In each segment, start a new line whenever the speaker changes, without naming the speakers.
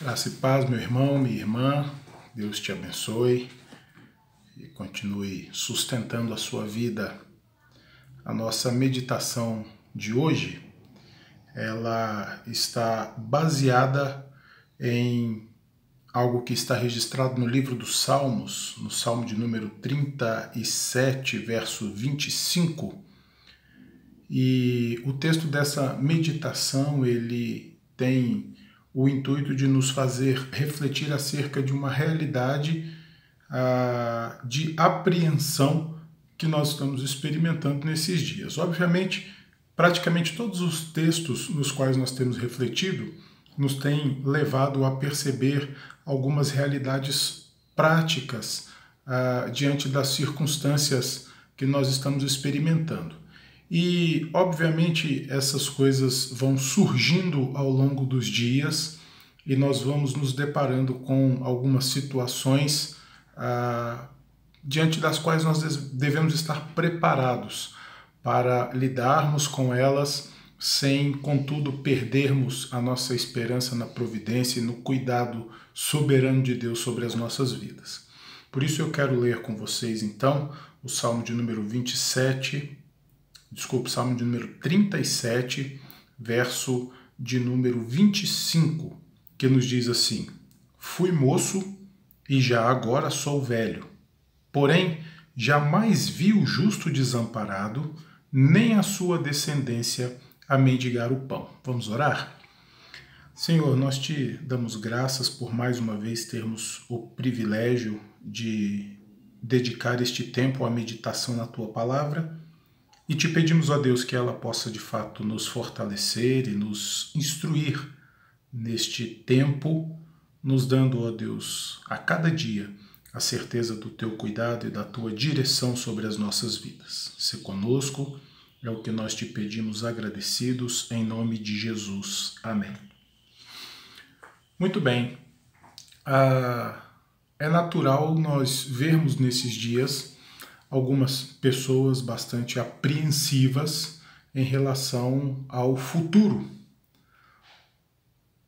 Graça e paz, meu irmão, minha irmã. Deus te abençoe e continue sustentando a sua vida. A nossa meditação de hoje, ela está baseada em algo que está registrado no livro dos Salmos, no Salmo de número 37, verso 25. E o texto dessa meditação, ele tem o intuito de nos fazer refletir acerca de uma realidade de apreensão que nós estamos experimentando nesses dias. Obviamente, praticamente todos os textos nos quais nós temos refletido nos têm levado a perceber algumas realidades práticas diante das circunstâncias que nós estamos experimentando. E, obviamente, essas coisas vão surgindo ao longo dos dias e nós vamos nos deparando com algumas situações diante das quais nós devemos estar preparados para lidarmos com elas sem, contudo, perdermos a nossa esperança na providência e no cuidado soberano de Deus sobre as nossas vidas. Por isso eu quero ler com vocês, então, o Salmo de número 37, verso de número 25, que nos diz assim: Fui moço e já agora sou velho, porém jamais vi o justo desamparado, nem a sua descendência a mendigar o pão. Vamos orar? Senhor, nós te damos graças por mais uma vez termos o privilégio de dedicar este tempo à meditação na Tua Palavra e te pedimos, ó Deus, que ela possa de fato nos fortalecer e nos instruir neste tempo, nos dando, ó Deus, a cada dia a certeza do Teu cuidado e da Tua direção sobre as nossas vidas. Se conosco, é o que nós te pedimos agradecidos, em nome de Jesus. Amém. Muito bem. É natural nós vermos nesses dias algumas pessoas bastante apreensivas em relação ao futuro.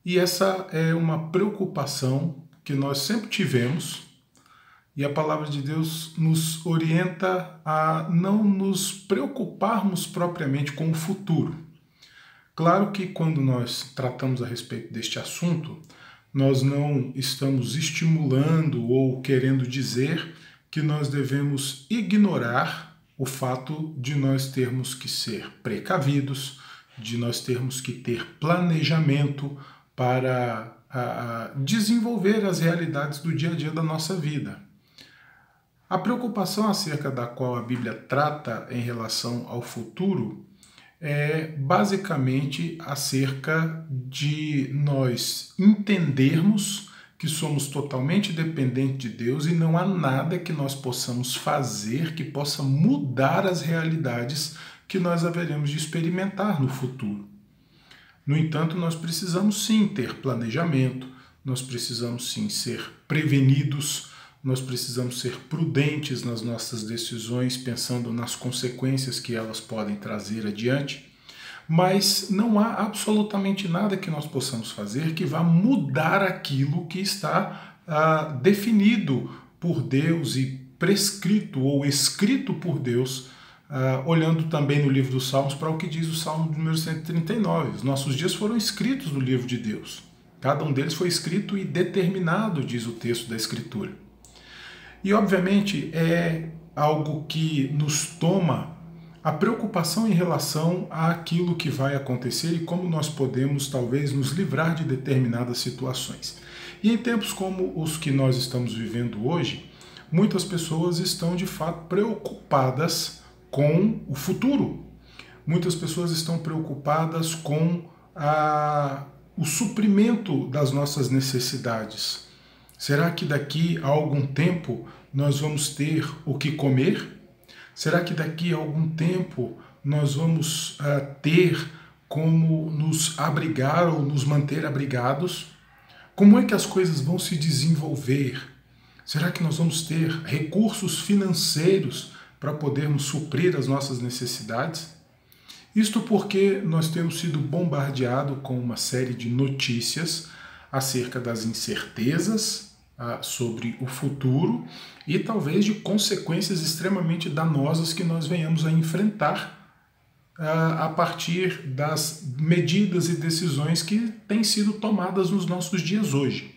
E essa é uma preocupação que nós sempre tivemos, e a palavra de Deus nos orienta a não nos preocuparmos propriamente com o futuro. Claro que quando nós tratamos a respeito deste assunto, nós não estamos estimulando ou querendo dizer que nós devemos ignorar o fato de nós termos que ser precavidos, de nós termos que ter planejamento para desenvolver as realidades do dia a dia da nossa vida. A preocupação acerca da qual a Bíblia trata em relação ao futuro é basicamente acerca de nós entendermos que somos totalmente dependentes de Deus e não há nada que nós possamos fazer que possa mudar as realidades que nós haveremos de experimentar no futuro. No entanto, nós precisamos sim ter planejamento, nós precisamos sim ser prevenidos, nós precisamos ser prudentes nas nossas decisões, pensando nas consequências que elas podem trazer adiante, mas não há absolutamente nada que nós possamos fazer que vá mudar aquilo que está definido por Deus e prescrito ou escrito por Deus, olhando também no livro dos Salmos para o que diz o Salmo número 139. Os nossos dias foram escritos no livro de Deus. Cada um deles foi escrito e determinado, diz o texto da Escritura. E, obviamente, é algo que nos toma a preocupação em relação àquilo que vai acontecer e como nós podemos, talvez, nos livrar de determinadas situações. E em tempos como os que nós estamos vivendo hoje, muitas pessoas estão, de fato, preocupadas com o futuro. Muitas pessoas estão preocupadas com o suprimento das nossas necessidades. Será que daqui a algum tempo nós vamos ter o que comer? Será que daqui a algum tempo nós vamos ter como nos abrigar ou nos manter abrigados? Como é que as coisas vão se desenvolver? Será que nós vamos ter recursos financeiros para podermos suprir as nossas necessidades? Isto porque nós temos sido bombardeados com uma série de notícias acerca das incertezas sobre o futuro e talvez de consequências extremamente danosas que nós venhamos a enfrentar a partir das medidas e decisões que têm sido tomadas nos nossos dias hoje.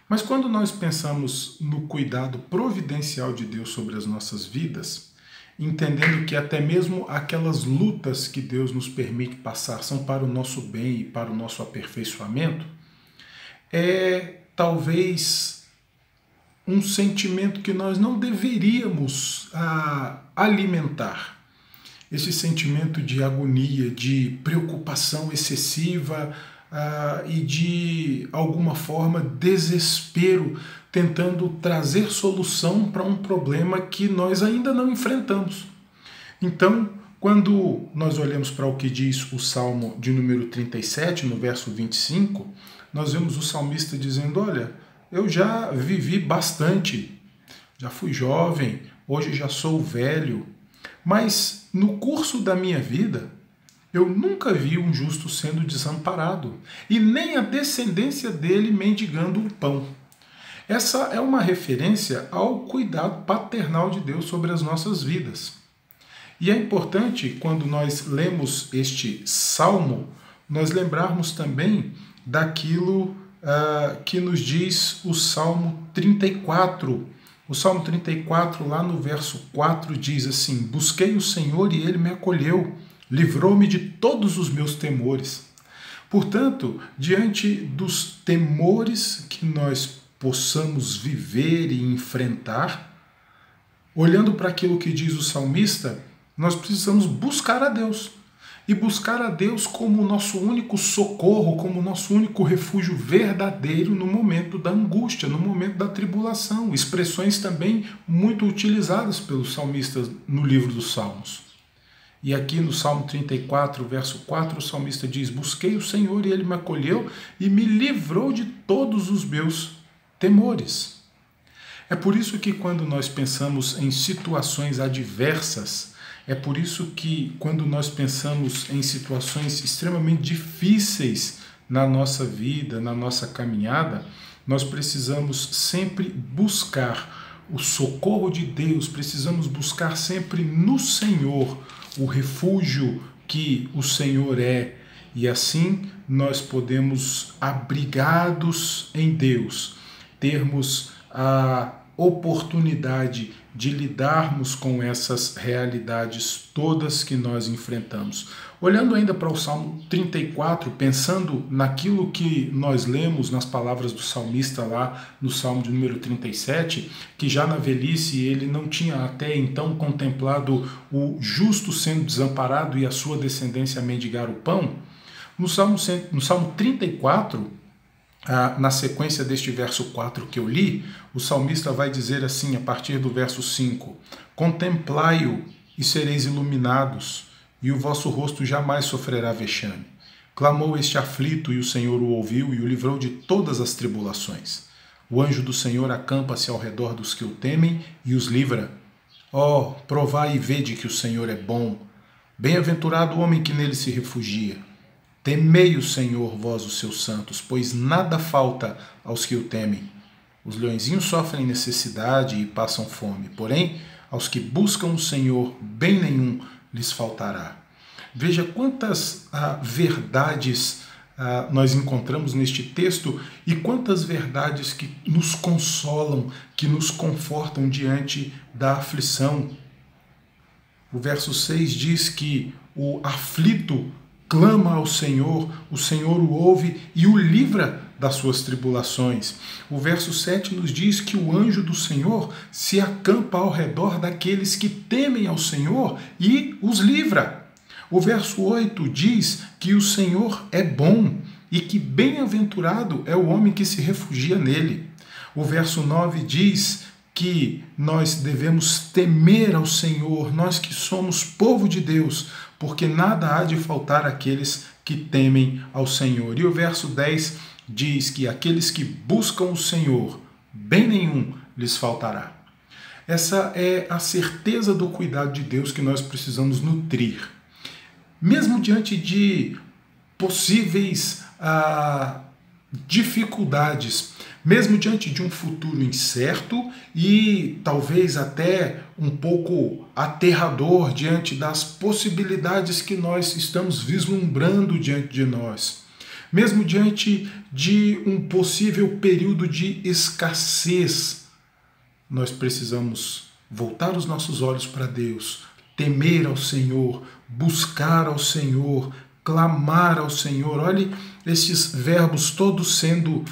Mas quando nós pensamos no cuidado providencial de Deus sobre as nossas vidas, entendendo que até mesmo aquelas lutas que Deus nos permite passar são para o nosso bem e para o nosso aperfeiçoamento, é talvez um sentimento que nós não deveríamos alimentar. Esse sentimento de agonia, de preocupação excessiva e de alguma forma desespero, tentando trazer solução para um problema que nós ainda não enfrentamos. Então, quando nós olhamos para o que diz o Salmo de número 37, no verso 25, nós vemos o salmista dizendo: olha, eu já vivi bastante, já fui jovem, hoje já sou velho, mas no curso da minha vida eu nunca vi um justo sendo desamparado e nem a descendência dele mendigando o pão. Essa é uma referência ao cuidado paternal de Deus sobre as nossas vidas. E é importante, quando nós lemos este salmo, nós lembrarmos também daquilo que nos diz o Salmo 34. O Salmo 34, lá no verso 4, diz assim: busquei o Senhor e ele me acolheu, livrou-me de todos os meus temores. Portanto, diante dos temores que nós possamos viver e enfrentar, olhando para aquilo que diz o salmista, nós precisamos buscar a Deus. E buscar a Deus como o nosso único socorro, como o nosso único refúgio verdadeiro no momento da angústia, no momento da tribulação. Expressões também muito utilizadas pelos salmistas no livro dos Salmos. E aqui no Salmo 34, verso 4, o salmista diz: busquei o Senhor e ele me acolheu e me livrou de todos os meus temores. É por isso que quando nós pensamos em situações adversas, é por isso que quando nós pensamos em situações extremamente difíceis na nossa vida, na nossa caminhada, nós precisamos sempre buscar o socorro de Deus, precisamos buscar sempre no Senhor o refúgio que o Senhor é, e assim nós podemos, abrigados em Deus, termos a oportunidade de lidarmos com essas realidades todas que nós enfrentamos. Olhando ainda para o Salmo 34, pensando naquilo que nós lemos nas palavras do salmista lá no Salmo de número 37, que já na velhice ele não tinha até então contemplado o justo sendo desamparado e a sua descendência a mendigar o pão, no Salmo 34, na sequência deste verso 4 que eu li, o salmista vai dizer assim, a partir do verso 5: contemplai-o e sereis iluminados, e o vosso rosto jamais sofrerá vexame. Clamou este aflito, e o Senhor o ouviu e o livrou de todas as tribulações. O anjo do Senhor acampa-se ao redor dos que o temem e os livra. Ó, provai e vede que o Senhor é bom. Bem-aventurado o homem que nele se refugia. Temei o Senhor, vós os seus santos, pois nada falta aos que o temem. Os leõezinhos sofrem necessidade e passam fome, porém, aos que buscam o Senhor, bem nenhum lhes faltará. Veja quantas verdades nós encontramos neste texto e quantas verdades que nos consolam, que nos confortam diante da aflição. O verso 6 diz que o aflito clama ao Senhor, o Senhor o ouve e o livra das suas tribulações. O verso 7 nos diz que o anjo do Senhor se acampa ao redor daqueles que temem ao Senhor e os livra. O verso 8 diz que o Senhor é bom e que bem-aventurado é o homem que se refugia nele. O verso 9 diz que nós devemos temer ao Senhor, nós que somos povo de Deus, porque nada há de faltar àqueles que temem ao Senhor. E o verso 10 diz que aqueles que buscam o Senhor, bem nenhum lhes faltará. Essa é a certeza do cuidado de Deus que nós precisamos nutrir. Mesmo diante de possíveis dificuldades, mesmo diante de um futuro incerto e talvez até um pouco aterrador diante das possibilidades que nós estamos vislumbrando diante de nós. Mesmo diante de um possível período de escassez, nós precisamos voltar os nossos olhos para Deus, temer ao Senhor, buscar ao Senhor, clamar ao Senhor. Olhe esses verbos todos sendo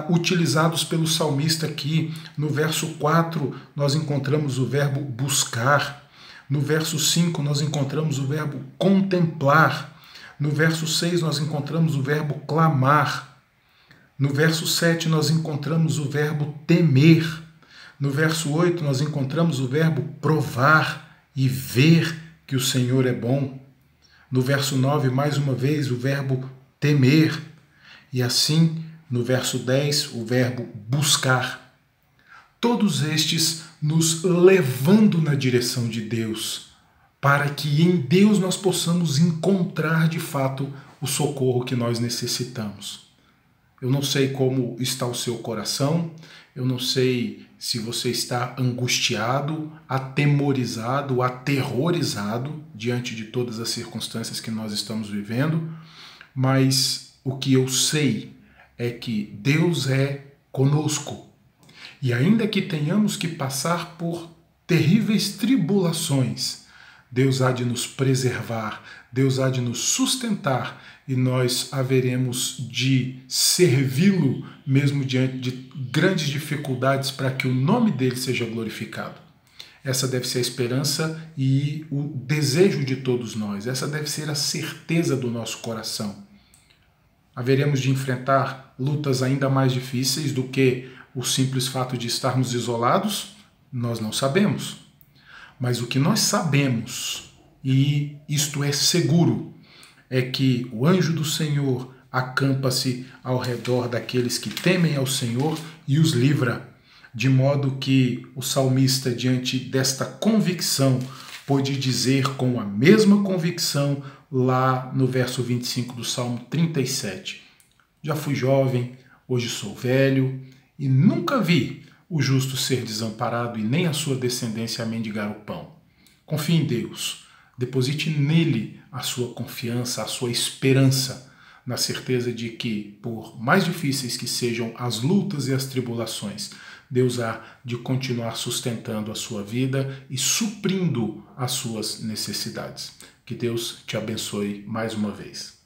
utilizados pelo salmista aqui. No verso 4, nós encontramos o verbo buscar. No verso 5, nós encontramos o verbo contemplar. No verso 6, nós encontramos o verbo clamar. No verso 7, nós encontramos o verbo temer. No verso 8, nós encontramos o verbo provar e ver que o Senhor é bom. No verso 9, mais uma vez, o verbo temer. E assim, no verso 10, o verbo buscar. Todos estes nos levando na direção de Deus, para que em Deus nós possamos encontrar de fato o socorro que nós necessitamos. Eu não sei como está o seu coração, eu não sei se você está angustiado, atemorizado, aterrorizado diante de todas as circunstâncias que nós estamos vivendo, mas o que eu sei é que Deus é conosco. E ainda que tenhamos que passar por terríveis tribulações, Deus há de nos preservar, Deus há de nos sustentar e nós haveremos de servi-lo mesmo diante de grandes dificuldades para que o nome dele seja glorificado. Essa deve ser a esperança e o desejo de todos nós, essa deve ser a certeza do nosso coração. Haveremos de enfrentar lutas ainda mais difíceis do que o simples fato de estarmos isolados? Nós não sabemos. Mas o que nós sabemos, e isto é seguro, é que o anjo do Senhor acampa-se ao redor daqueles que temem ao Senhor e os livra, de modo que o salmista, diante desta convicção, pôde dizer com a mesma convicção lá no verso 25 do Salmo 37. Já fui jovem, hoje sou velho, e nunca vi o justo ser desamparado e nem a sua descendência a mendigar o pão. Confie em Deus, deposite nele a sua confiança, a sua esperança, na certeza de que, por mais difíceis que sejam as lutas e as tribulações, Deus há de continuar sustentando a sua vida e suprindo as suas necessidades. Que Deus te abençoe mais uma vez.